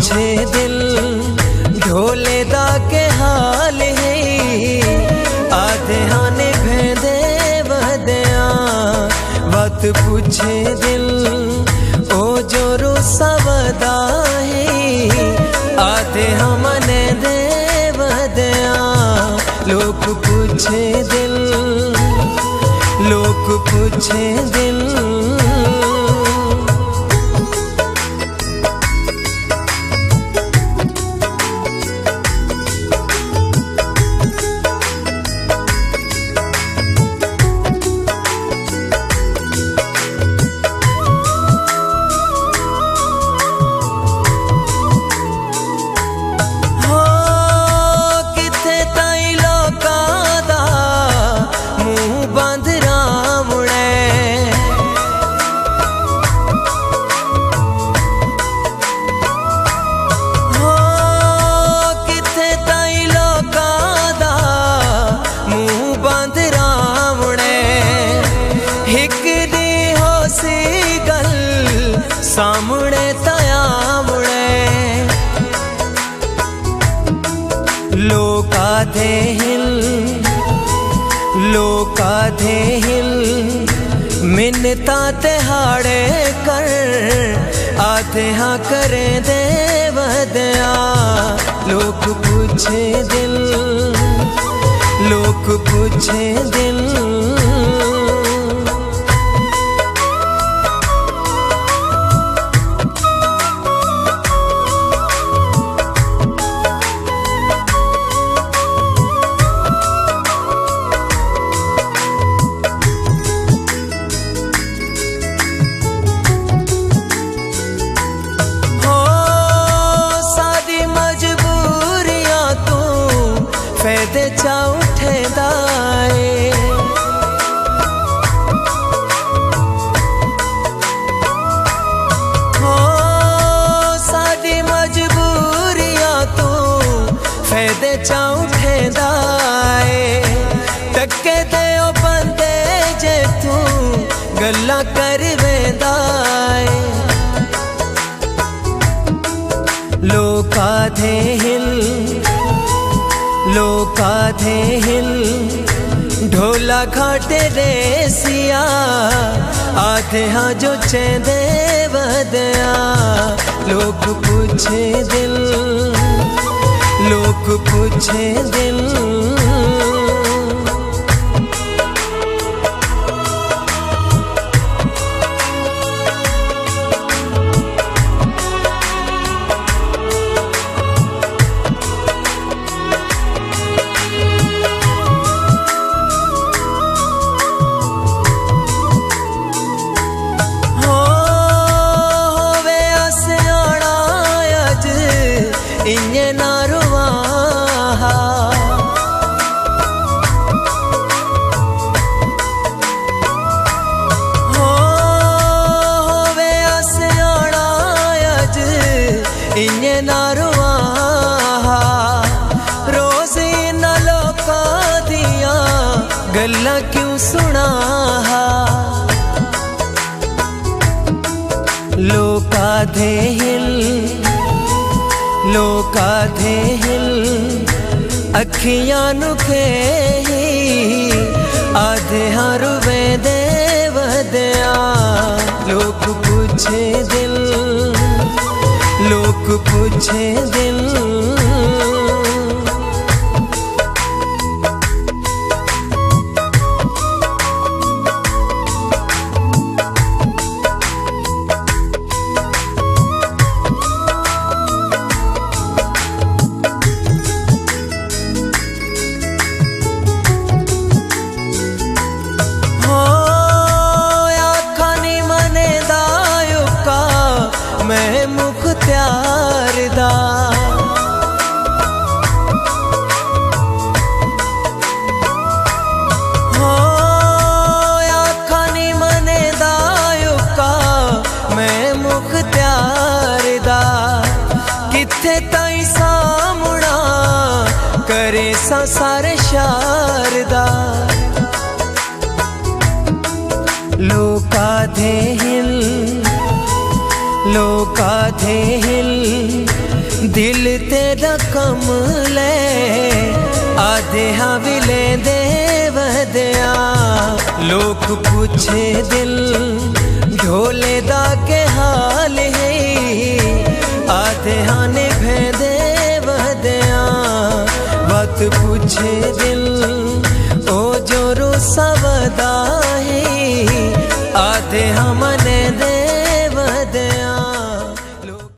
पूछे दिल ढोले दा के हाल है आधे हाने भेदे वदया बात पूछे दिल ओ जो रोसा वदा है आधे हमने दे वदया लोग पूछे दिल लोग पूछे दिल सामने तयामणे लोकाधे हिल मिन्नता तिहाड़े कर आधे हाँ करे दे वदया लोग पूछे दिल लोग पूछे दिल फैदे चा उठे दाए हो सारी मजबूरियां तू फैदे चा उठे दाए टक्के दे ओ बंदे जे तू गल्ला कर वेंदाए लोकाधे हिल ढोला घाटे रेसिया आधे हाँ जो चेंदे वदया लोग पूछे दिल लोग पूछे दिल इन्ने नारुआ होवे आसियाना अज इन्ने नारुआ रोज इन लोका दिया गल्ला क्यों सुना लोकाधे हिल अखियां नुखे आधे हारू वेदे वदया लोग पूछे दिल लोग पूछे दिल मैं मुख्तियार दा हो आखानी मने दायुका मैं मुख्तियार दा किथे ताई सामुना करे सा सारे शारदा लोकाधे हिल काम ले आधे हाँ भी लेंदे वधिया लोग पूछे दिल ढोले दा के हाल है आधे हाँ ने भेदे वधिया बात पूछे दिल